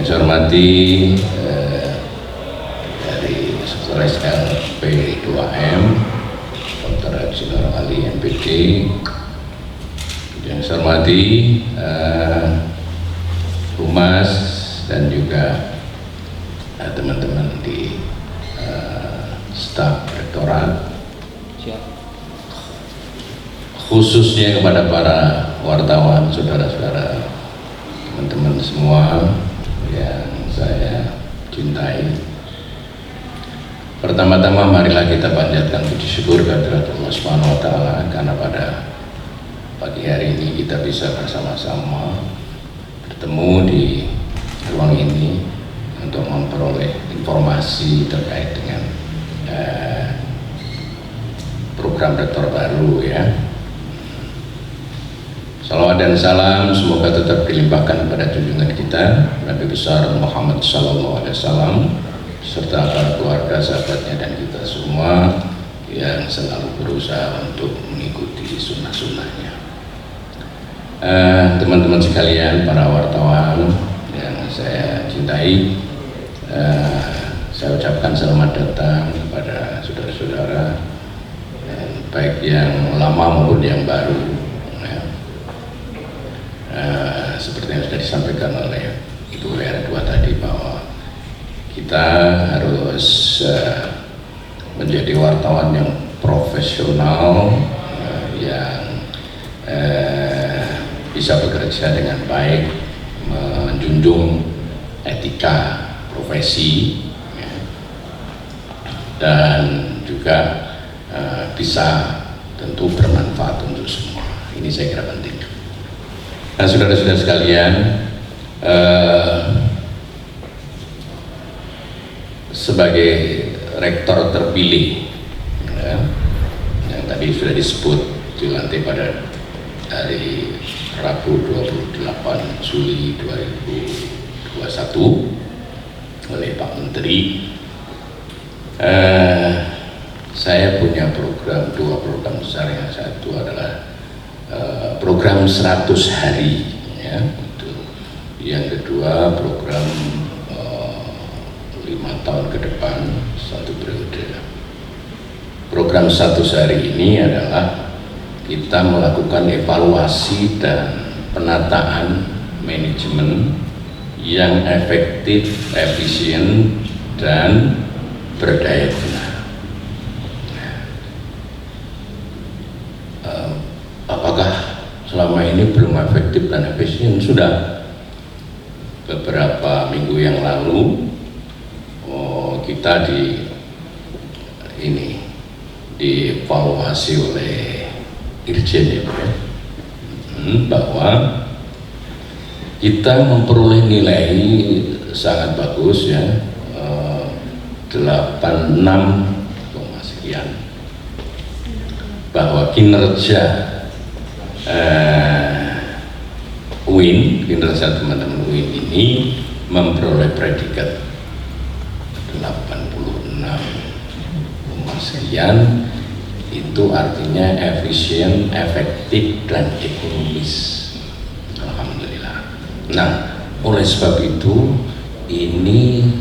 saya hormati dari Sekretaris LP2M Dr. Haji Nur Ali MPD, yang saya hormati Humas dan juga teman-teman di staf rektorat, khususnya kepada para wartawan, saudara-saudara, teman-teman semua yang saya cintai. Pertama-tama marilah kita panjatkan puji syukur kehadirat Allah Subhanahu wa taala karena pada pagi hari ini kita bisa bersama-sama bertemu di ruang ini untuk memperoleh informasi terkait dengan program rektor baru ya. Salawat dan salam semoga tetap dilimpahkan kepada junjungan kita Nabi besar Muhammad SAW serta para keluarga, sahabatnya dan kita semua yang selalu berusaha untuk mengikuti sunnah-sunnahnya. Teman-teman sekalian, para wartawan yang saya cintai, saya ucapkan selamat datang kepada saudara-saudara baik yang lama maupun yang baru. Seperti yang sudah disampaikan oleh Ibu WR2 tadi bahwa kita harus menjadi wartawan yang profesional, yang bisa bekerja dengan baik, menjunjung etika profesi ya, dan juga bisa tentu bermanfaat untuk semua. Ini saya kira penting. Nah, saudara-saudara sekalian, sebagai rektor terpilih ya, yang tadi sudah disebut dilantik pada hari Rabu 28 Juli 2021 oleh Pak Menteri, saya punya dua program besar. Yang satu adalah program 100 hari ya, yang kedua program 5 tahun ke depan, satu periode. Program 100 hari ini adalah kita melakukan evaluasi dan penataan manajemen yang efektif, efisien, dan berdaya guna. Apakah selama ini belum efektif dan efisien? Sudah beberapa minggu yang lalu kita dievaluasi oleh Irjen ya, bahwa kita memperoleh nilai sangat bagus ya, 86, sekian, bahwa kinerja UIN, kinerja teman-teman UIN ini memperoleh predikat 86, sekian. Itu artinya efisien, efektif, dan ekonomis. Alhamdulillah. Nah, oleh sebab itu ini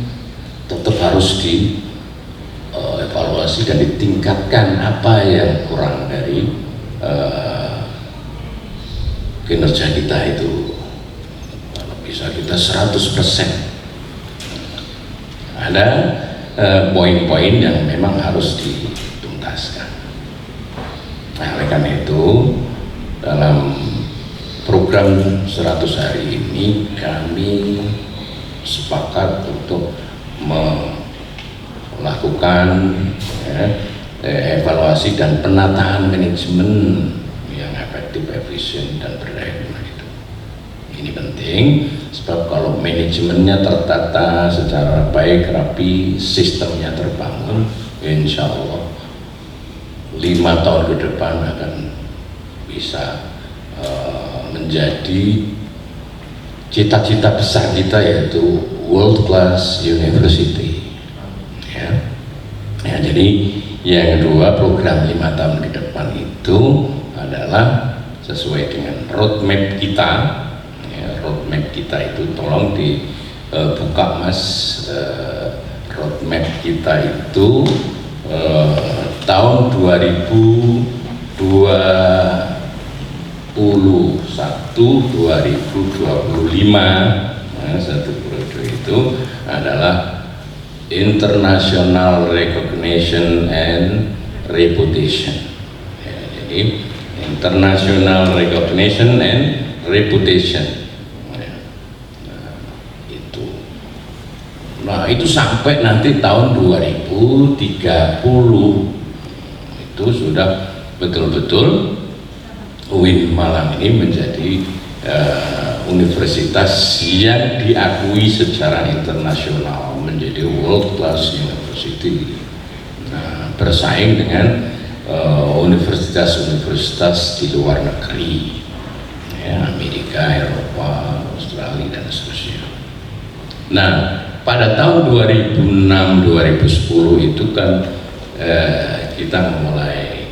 tetap harus dievaluasi dan ditingkatkan apa yang kurang dari kinerja kita itu. Kalau bisa kita 100%. Ada poin-poin yang memang harus dituntaskan. Nah, oleh karena itu dalam program 100 hari ini kami sepakat untuk melakukan evaluasi dan penataan manajemen yang efektif, efisien, dan berdaya guna itu. Ini penting sebab kalau manajemennya tertata secara baik, rapi, sistemnya terbangun, insya Allah 5 tahun ke depan akan bisa menjadi cita-cita besar kita, yaitu world class university ya. Ya, jadi yang kedua, program 5 tahun ke depan itu adalah sesuai dengan roadmap kita ya. Roadmap kita itu tolong buka Mas, roadmap kita itu tahun 2021-2025, satu periode itu adalah international recognition and reputation. Ya, jadi international recognition and reputation. Nah, itu sampai nanti tahun 2030 itu sudah betul-betul UIN Malang ini menjadi universitas yang diakui secara internasional, menjadi world class university. Nah, bersaing dengan universitas-universitas di luar negeri, ya, Amerika, Eropa, Australia dan seterusnya. Nah, pada tahun 2006-2010 itu kan kita memulai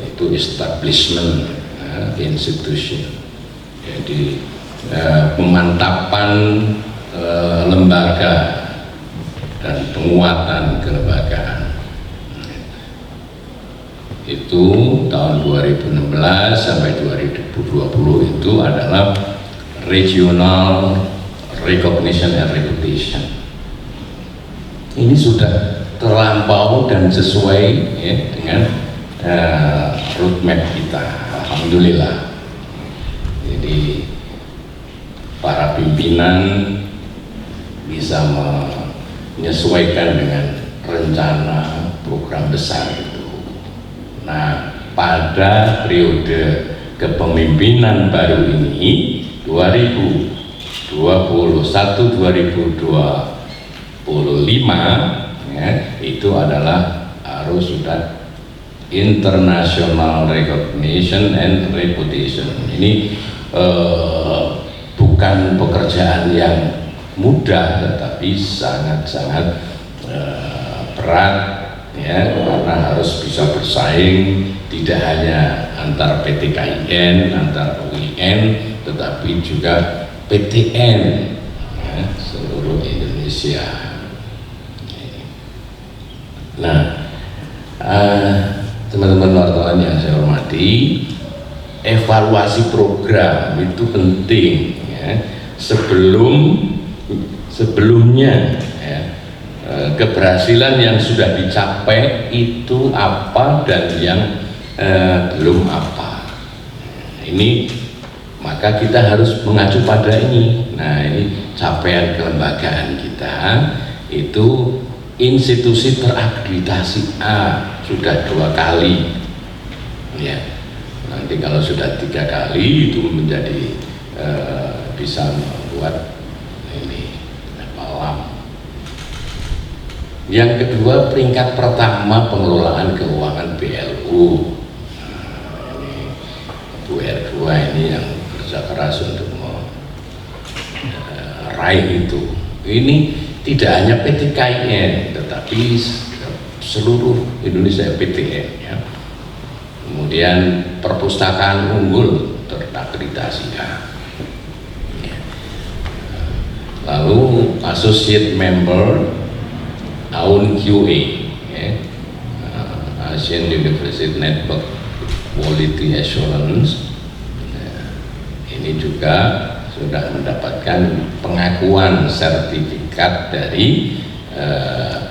itu establishment institution, jadi pemantapan lembaga dan penguatan kelembagaan. Itu tahun 2016 sampai 2020 itu adalah regional recognition and reputation. Ini sudah terlampau dan sesuai, ya, dengan roadmap kita, alhamdulillah. Jadi para pimpinan bisa menyesuaikan dengan rencana program besar itu. Nah, pada periode kepemimpinan baru ini 2021-2025, ya, itu adalah harus sudah international recognition and reputation. Ini bukan pekerjaan yang mudah, tetapi sangat-sangat berat, ya, karena harus bisa bersaing tidak hanya antar PTKIN, antar UIN, tetapi juga PTN, ya, seluruh Indonesia. Nah, teman-teman wartawan yang saya hormati, evaluasi program itu penting, ya. Sebelumnya, ya, keberhasilan yang sudah dicapai itu apa dan yang belum apa. Ini maka kita harus mengacu pada ini. Nah, ini capaian kelembagaan kita itu institusi terakreditasi A sudah 2 kali, ya. Nanti kalau sudah 3 kali itu menjadi bisa membuat ini alam. Yang kedua, peringkat pertama pengelolaan keuangan BLU. Nah, ini Bu R2 ini yang kerja keras untuk meraih itu. Ini tidak hanya PTKIN, tetapi seluruh Indonesia PTN, ya. Kemudian perpustakaan unggul terakreditasi A. Ya. Lalu associate member AUN QA, ya. Asian University Network Quality Assurance. Nah, ini juga sudah mendapatkan pengakuan sertifikat dari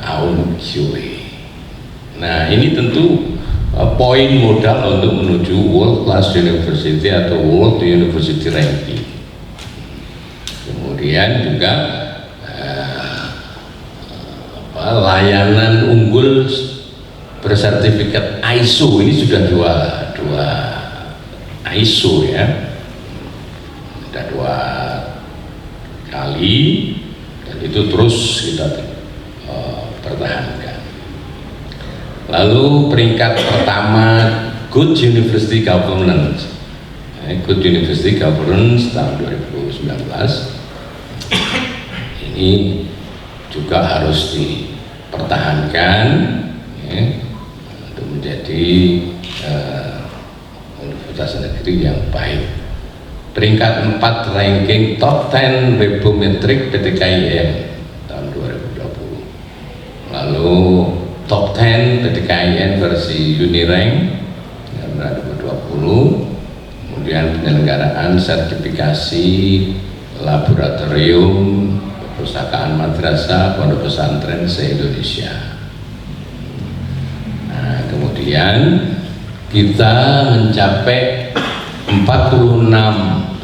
AUN QA. Nah, ini tentu poin modal untuk menuju World Class University atau World University Ranking. Kemudian juga layanan unggul bersertifikat ISO, ini sudah dua ISO, ya, sudah 2 kali, dan itu terus kita pertahankan. Lalu peringkat pertama Good University Governance, Good University Governance tahun 2019 ini juga harus dipertahankan, ya, untuk menjadi universitas negeri yang baik. peringkat 4 ranking top 10 webometrik PTKIN tahun 2020. Lalu top 10 PTKIN versi Unirank tahun 2020. Kemudian penyelenggaraan sertifikasi laboratorium perpustakaan madrasah pondok pesantren se-Indonesia. Nah, kemudian kita mencapai 46%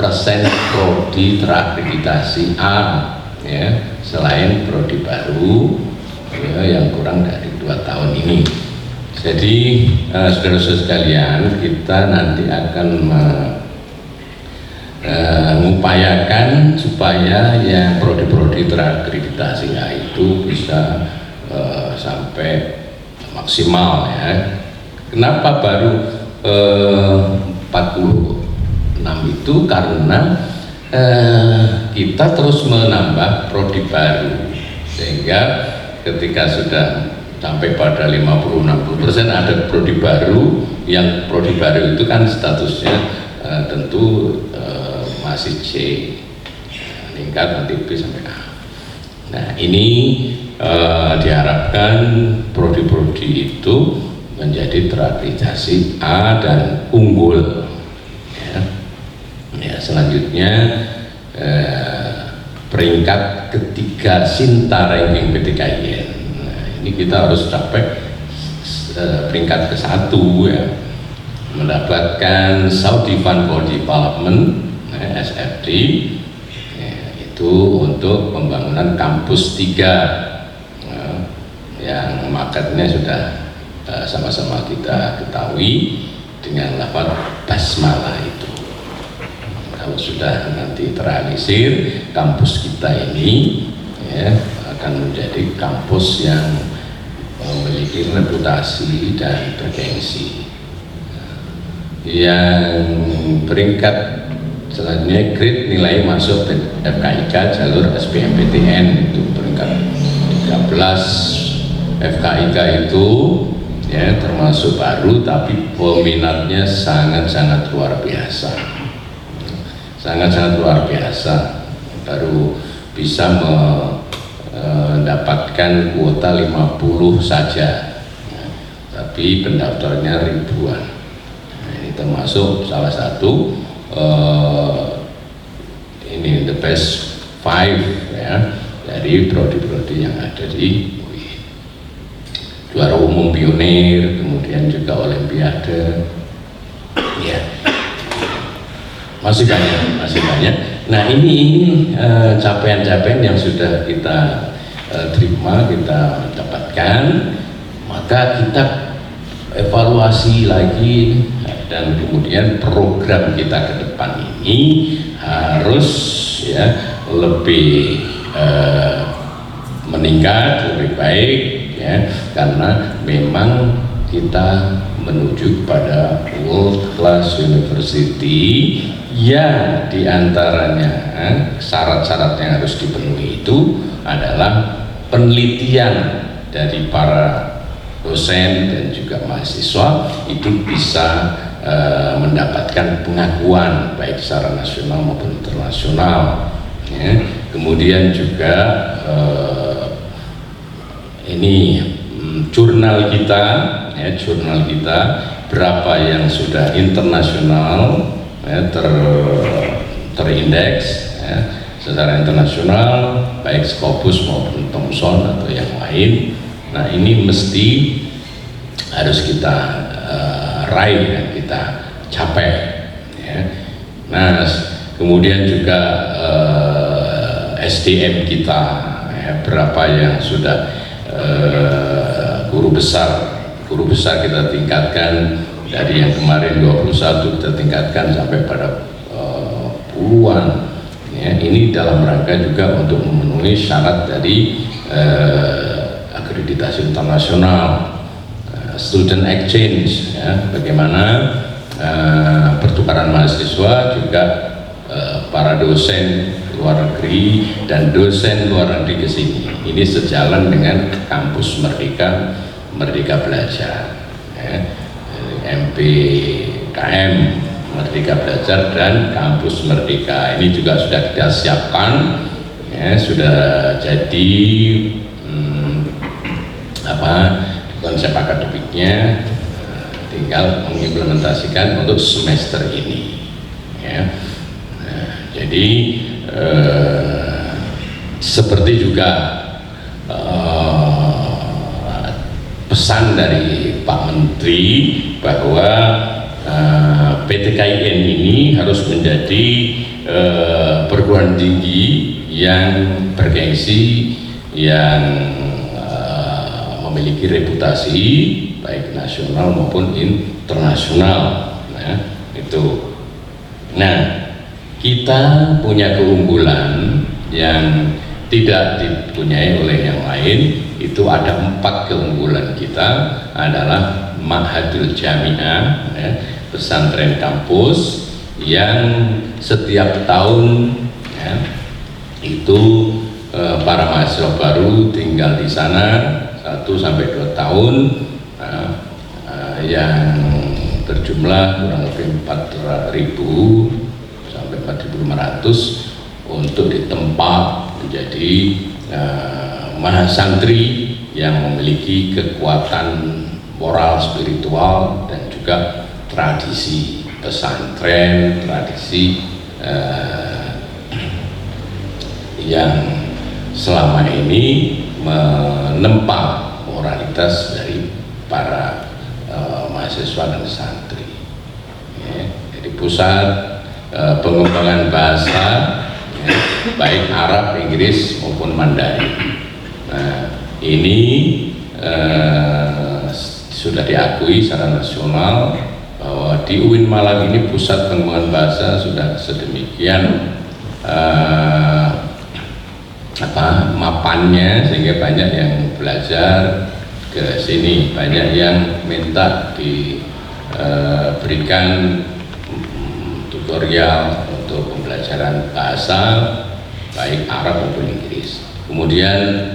prodi terakreditasi A, ya, selain prodi baru ya, yang kurang dari 2 tahun ini. Jadi saudara-saudara sekalian, kita nanti akan mengupayakan supaya yang prodi-prodi terakreditasi A itu bisa sampai maksimal, ya. Kenapa baru 46 itu? Karena kita terus menambah prodi baru, sehingga ketika sudah sampai pada 50-60% ada prodi baru, yang prodi baru itu kan statusnya tentu masih C, meningkat nanti B sampai A. Nah, ini diharapkan prodi-prodi itu menjadi terakreditasi A dan unggul, ya. Ya, selanjutnya peringkat ketiga Sinta ranking PTKIN. Nah, ini kita harus capai peringkat ke-1, ya, mendapatkan Saudi Fund for Development, SFD, ya, itu untuk pembangunan kampus 3, yang marketnya sudah sama-sama kita ketahui dengan lafaz basmalah itu. Kalau sudah nanti terrealisir, kampus kita ini, ya, akan menjadi kampus yang memiliki reputasi dan bergengsi. Yang peringkat selanjutnya grade nilai masuk FKIK jalur SBMPTN, itu peringkat 13. FKIK itu, ya, termasuk baru tapi peminatnya sangat-sangat luar biasa, sangat-sangat luar biasa. Baru bisa mendapatkan kuota 50 saja, tapi pendaftarnya ribuan. Nah, ini termasuk salah satu ini the best 5, ya, dari prodi-prodi yang ada di UI. Juara umum pionir, kemudian juga olimpiade, ya, masih banyak. Nah, ini capaian-capaian yang sudah kita terima, kita dapatkan, maka kita evaluasi lagi, dan kemudian program kita ke depan ini harus, ya, lebih meningkat, lebih baik, ya, karena memang kita menuju pada world class university yang diantaranya syarat-syarat yang harus dipenuhi itu adalah penelitian dari para dosen dan juga mahasiswa itu bisa mendapatkan pengakuan baik secara nasional maupun internasional, ya. Kemudian juga ini jurnal kita, ya, jurnal kita berapa yang sudah internasional, ya, terindeks, ya, secara internasional baik Scopus maupun Thomson atau yang lain. Nah, ini mesti harus kita raih dan kita capai, ya. Nah, kemudian juga SDM kita, ya, berapa yang sudah guru besar kita tingkatkan dari yang kemarin 21 kita tingkatkan sampai pada puluhan, ya. Ini dalam rangka juga untuk memenuhi syarat dari akreditasi internasional, student exchange, ya, bagaimana pertukaran mahasiswa juga para dosen luar negeri dan dosen luar negeri ke sini. Ini sejalan dengan kampus Merdeka Belajar, ya, MPKM, Merdeka Belajar dan Kampus Merdeka. Ini juga sudah kita siapkan, ya, sudah jadi konsep akademiknya, tinggal mengimplementasikan untuk semester ini. Ya. Nah, jadi seperti juga pesan dari Pak Menteri bahwa PT KIN ini harus menjadi perguruan tinggi yang bergengsi, yang memiliki reputasi baik nasional maupun internasional. Nah, itu. Nah, kita punya keunggulan yang tidak dipunyai oleh yang lain. Itu ada 4 keunggulan kita, adalah Ma'hadul Jami'ah, ya, pesantren kampus yang setiap tahun, ya, itu para mahasiswa baru tinggal di sana 1-2 tahun, yang berjumlah kurang lebih 4.000 sampai 4.500 untuk ditempa menjadi mahasantri yang memiliki kekuatan moral, spiritual, dan juga tradisi pesantren, tradisi yang selama ini menempa moralitas dari para mahasiswa dan santri. Ya, jadi pusat pengembangan bahasa, ya, baik Arab, Inggris maupun Mandarin. Nah, ini sudah diakui secara nasional bahwa di UIN Malang ini pusat pengembangan bahasa sudah sedemikian mapannya, sehingga banyak yang belajar ke sini, banyak yang minta diberikan tutorial untuk pembelajaran bahasa baik Arab maupun Inggris. Kemudian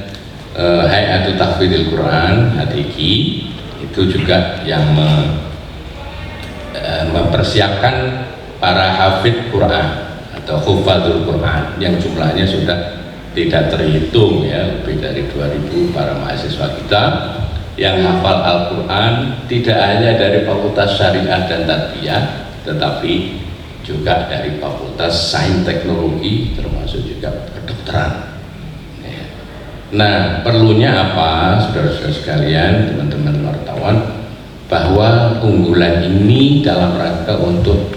Hayatul Tahfidzil Quran (HTQ) itu juga yang mempersiapkan para hafidz Quran atau hufadzul Quran yang jumlahnya sudah tidak terhitung, ya, lebih dari 2.000 para mahasiswa kita yang hafal Al-Quran, tidak hanya dari Fakultas Syariah dan Tarbiyah, tetapi juga dari Fakultas Sains Teknologi, termasuk juga kedokteran. Nah, perlunya apa, saudara-saudara sekalian, teman-teman wartawan, bahwa unggulan ini dalam rangka untuk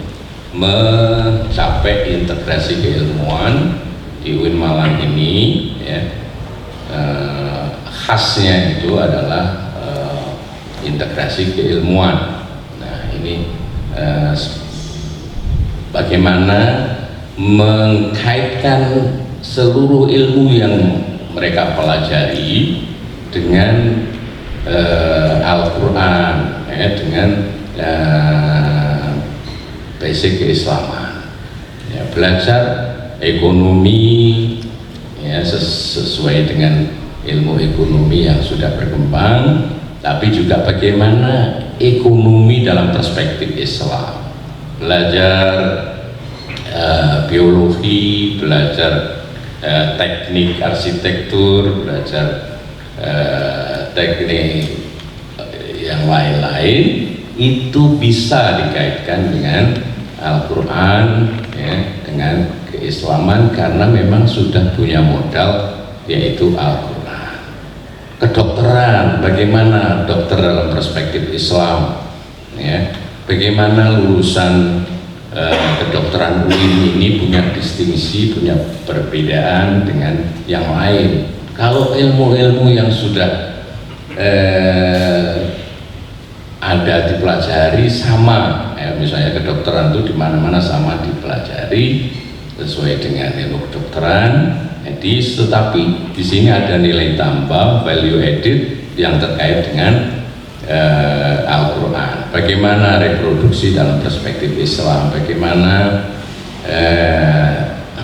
mencapai integrasi keilmuan di UIN Malang ini, ya, khasnya itu adalah integrasi keilmuan. Nah, ini bagaimana mengkaitkan seluruh ilmu yang mereka pelajari dengan Al-Quran, ya, dengan basic keislaman, ya, belajar ekonomi, ya, sesuai dengan ilmu ekonomi yang sudah berkembang, tapi juga bagaimana ekonomi dalam perspektif Islam, belajar biologi, belajar teknik arsitektur, belajar teknik yang lain-lain, itu bisa dikaitkan dengan Al-Quran, ya, dengan keislaman, karena memang sudah punya modal, yaitu Al-Quran. Kedokteran, bagaimana dokter dalam perspektif Islam, ya, bagaimana lulusan kedokteran UIN ini punya distingsi, punya perbedaan dengan yang lain. Kalau ilmu-ilmu yang sudah ada dipelajari sama, ya, misalnya kedokteran itu di mana-mana sama dipelajari sesuai dengan ilmu kedokteran. Jadi, tetapi di sini ada nilai tambah, value added yang terkait dengan Al-Quran. Bagaimana reproduksi dalam perspektif Islam, bagaimana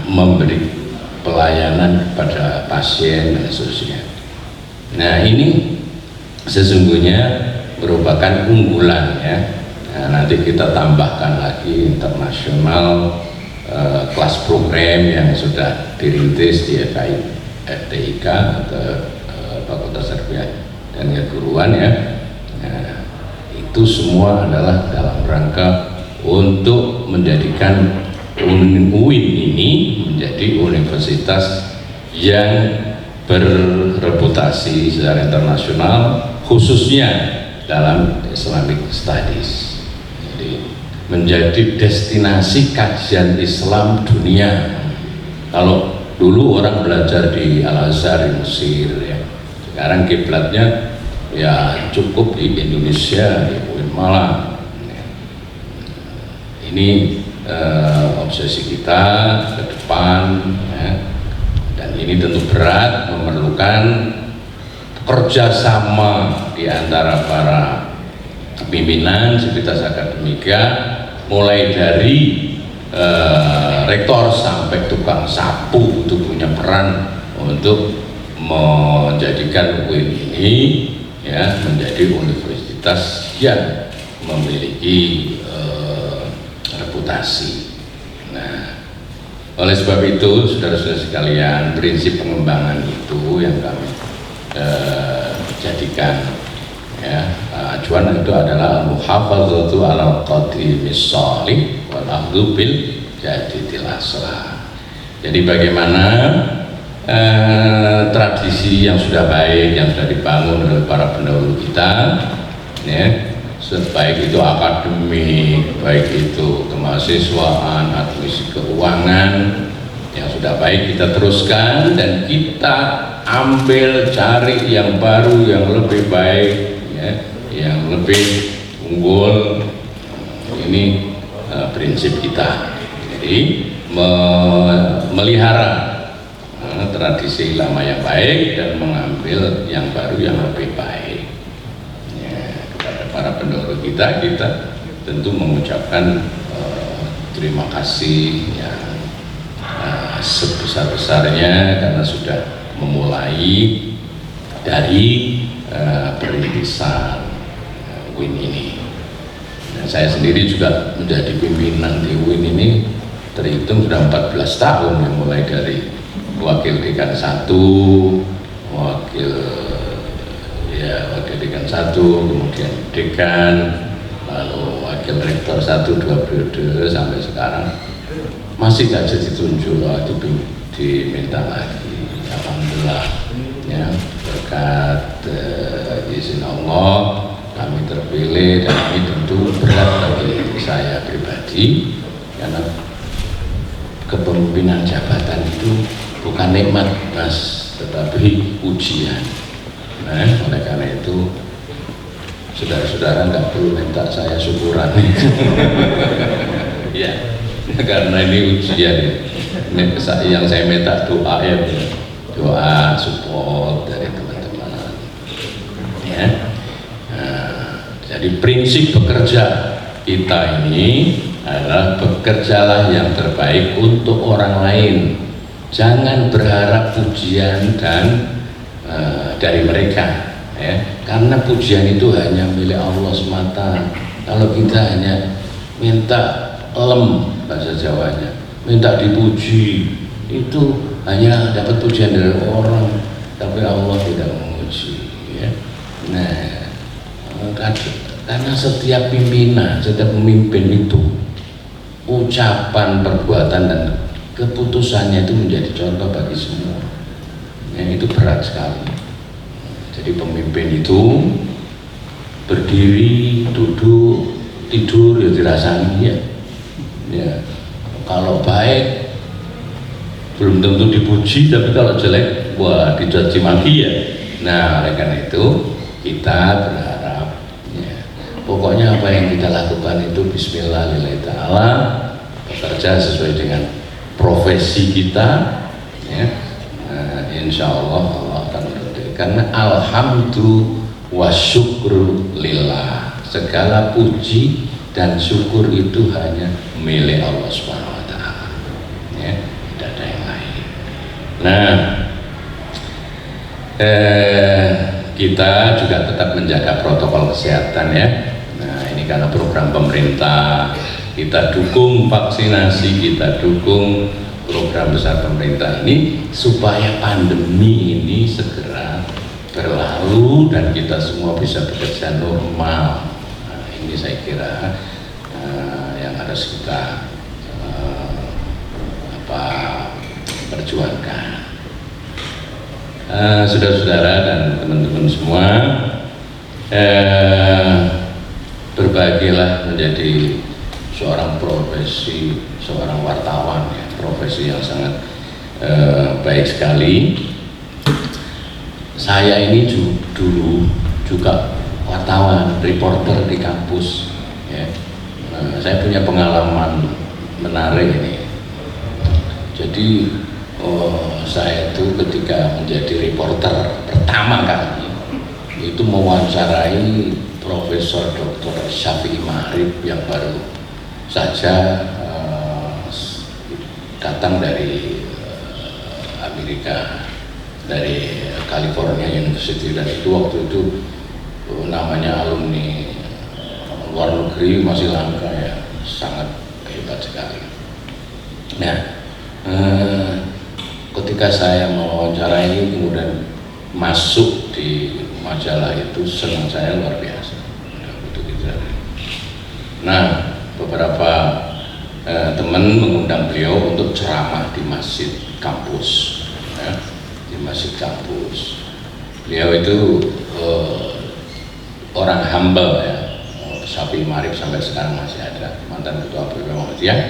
memberi pelayanan kepada pasien dan seterusnya. Nah, ini sesungguhnya merupakan unggulan, ya, Nah, nanti kita tambahkan lagi internasional kelas program yang sudah dirintis di FTIK atau Fakultas Tarbiyah dan Keguruan ya. Nah, itu semua adalah dalam rangka untuk menjadikan UIN ini menjadi universitas yang berreputasi secara internasional, khususnya dalam Islamic Studies. Jadi menjadi destinasi kajian Islam dunia. Kalau dulu orang belajar di Al-Azhar di Mesir ya, sekarang kiblatnya ya cukup di Indonesia, di UIN Malang. Ini obsesi kita ke depan ya. Dan ini tentu berat, memerlukan kerjasama di antara para pimpinan sivitas akademika, mulai dari rektor sampai tukang sapu itu punya peran untuk menjadikan UIN ini ya menjadi universitas yang memiliki reputasi. Nah, oleh sebab itu, saudara-saudara sekalian, prinsip pengembangan itu yang kami jadikan ya, acuan itu adalah al-muhafazatu ala qadimis shalih wal akhdhu bil jadidil aslah. Jadi bagaimana tradisi yang sudah baik yang sudah dibangun oleh para pendahulu kita ya, baik itu akademik, baik itu kemahasiswaan, administrasi keuangan yang sudah baik kita teruskan dan kita ambil cari yang baru yang lebih baik ya, yang lebih unggul. Ini prinsip kita. Jadi memelihara tradisi lama yang baik dan mengambil yang baru yang lebih baik. Para pendahulu kita tentu mengucapkan terima kasih yang sebesar-besarnya karena sudah memulai dari perintisan UIN ini. Dan saya sendiri juga menjadi pimpinan di UIN ini terhitung sudah 14 tahun ya, mulai dari wakil dekan 1, wakil dekan 1, kemudian dekan, lalu wakil rektor 1 2 periode sampai sekarang masih gak jadi ditunjuk, itu diminta lagi. Alhamdulillah ya, berkat izin Allah kami terpilih dan ini tentu berat bagi saya pribadi karena kepemimpinan jabatan itu bukan nikmat mas, tetapi ujian. Nah, oleh karena itu saudara-saudara nggak perlu minta saya syukuran ya, karena ini ujian. Ini yang saya minta doa ya, doa support dari teman-teman ya. Nah, jadi prinsip bekerja kita ini adalah bekerjalah yang terbaik untuk orang lain, jangan berharap pujian dan dari mereka ya, karena pujian itu hanya milik Allah semata. Kalau kita hanya minta bahasa Jawanya, minta dipuji, itu hanya dapat pujian dari orang, tapi Allah tidak memuji ya. Nah, karena setiap pimpinan, setiap pemimpin itu ucapan, perbuatan dan keputusannya itu menjadi contoh bagi semua. Itu berat sekali. Jadi pemimpin itu berdiri, duduk, tidur ya dirasani ya. Ya, kalau baik belum tentu dipuji, tapi kalau jelek wah dicaci maki ya. Nah, oleh karena itu kita berharap ya, pokoknya apa yang kita lakukan itu bismillah lillahi ta'ala, bekerja sesuai dengan profesi kita ya. Insya Allah Allah akan meridhoi, karena alhamdulillah wa syukru lillah, segala puji dan syukur itu hanya milik Allah Subhanahu wa Ta'ala ya, tidak ada yang lain. Nah, kita juga tetap menjaga protokol kesehatan ya. Nah, ini karena program pemerintah, kita dukung vaksinasi, kita dukung program besar pemerintah ini supaya pandemi ini segera berlalu dan kita semua bisa bekerja normal. Nah, ini saya kira yang harus kita perjuangkan. Saudara-saudara dan teman-teman semua, berbahagialah menjadi seorang profesi, seorang wartawan, ya, profesi yang sangat baik sekali. Saya ini dulu juga wartawan, reporter di kampus, ya. Saya punya pengalaman menarik ini. Jadi saya itu ketika menjadi reporter pertama kali itu mewawancarai Profesor Dr. Syafi'i Ma'arif yang baru saja datang dari Amerika, dari California University, dan itu waktu itu namanya alumni luar negeri masih langka, ya, sangat hebat sekali. Nah, ketika saya mewawancara ini kemudian masuk di majalah itu, senang saya luar biasa. Nah, beberapa teman mengundang beliau untuk ceramah di masjid kampus, ya, di masjid kampus. Beliau itu orang humble, ya. Syafi'i Ma'arif sampai sekarang masih ada, mantan ketua BPM Muhammadiyah.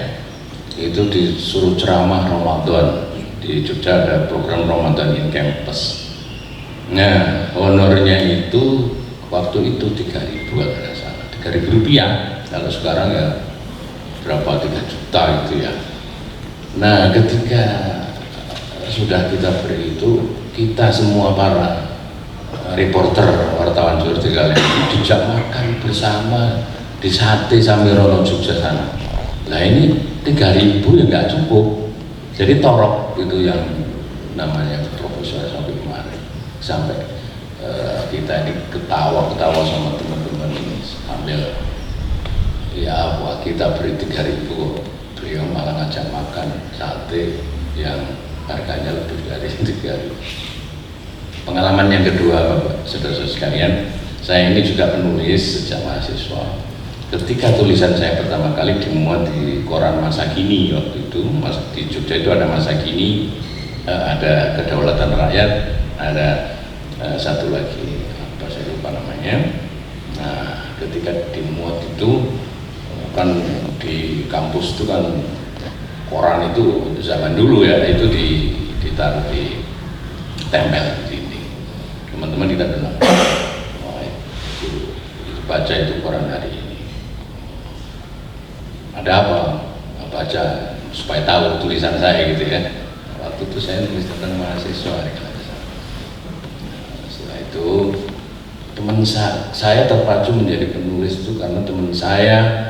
Itu disuruh ceramah Ramadan di Jogja, ada program Ramadan in Campus. Nah, honornya itu waktu itu 3.000 kalau tidak salah, 3.000 rupiah. Kalau sekarang ya berapa, 3 juta itu ya. Nah, ketika sudah kita beri itu, kita semua para reporter, wartawan seperti kalian dijak makan bersama di Sate Samirono Jogja sana. Nah, ini 3.000 ya nggak cukup, jadi torok itu yang namanya Profesor Syafi'i Ma'arif. Sampai kita ini ketawa-ketawa sama teman-teman ini sambil, ya wah, kita beri 3.000, beliau malah ngajak makan sate yang harganya lebih dari 3.000. Pengalaman yang kedua, Bapak, saudara-saudara sekalian, saya ini juga penulis sejak mahasiswa. Ketika tulisan saya pertama kali dimuat di koran Masa Kini, waktu itu di Jogja itu ada Masa Kini, ada Kedaulatan Rakyat, ada satu lagi apa saya lupa namanya. Nah, ketika dimuat itu kan di kampus itu kan koran itu zaman dulu ya, itu ditaruh di tempel di dinding. Teman-teman kita bilang, wah, itu baca itu koran hari ini. Ada apa? Baca supaya tahu tulisan saya gitu ya. Waktu itu saya nulis tentang mahasiswa. Setelah itu teman saya terpacu menjadi penulis itu karena teman saya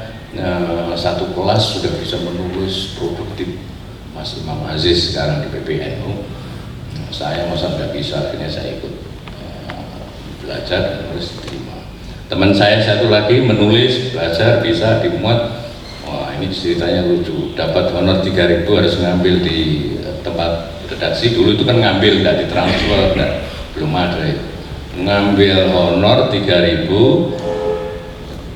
satu kelas sudah bisa menulis produktif, Mas Imam Aziz sekarang di PBNU. Saya masa nggak bisa, akhirnya saya ikut belajar menulis diterima. Teman saya satu lagi menulis, belajar, bisa dimuat. Wah, ini ceritanya lucu, dapat honor 3.000 harus ngambil di tempat redaksi. Dulu itu kan ngambil, nggak ditransfer, belum ada itu. Ngambil honor 3.000,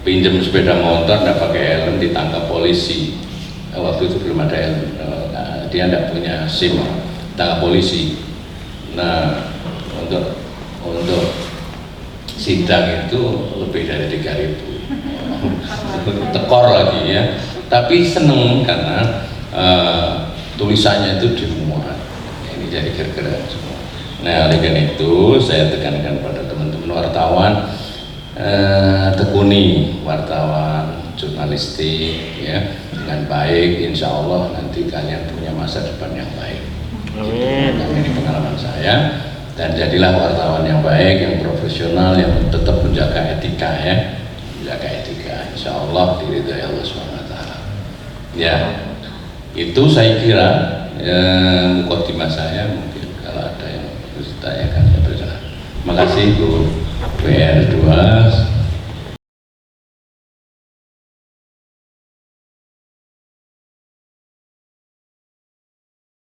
pinjam sepeda motor, nggak pakai helm, ditangkap polisi. Waktu itu belum ada helm, dia nggak punya SIM, tangkap polisi. Nah, untuk sidang itu lebih dari 3.000. Tekor lagi ya, tapi seneng karena tulisannya itu dimuat. Ini jadi gerak-gerak semua. Nah, oleh karena itu saya tekankan pada teman-teman wartawan, tekuni wartawan jurnalistik ya dengan baik, insya Allah nanti kalian punya masa depan yang baik. Amin. Ini pengalaman saya, dan jadilah wartawan yang baik, yang profesional, yang tetap menjaga etika ya. Jaga etika, insya Allah diridhai Allah SWT. Ya, itu saya kira mukadimah saya. Mungkin kalau ada yang harus ditanyakan saya berjalan. Terima kasih Bu PR2.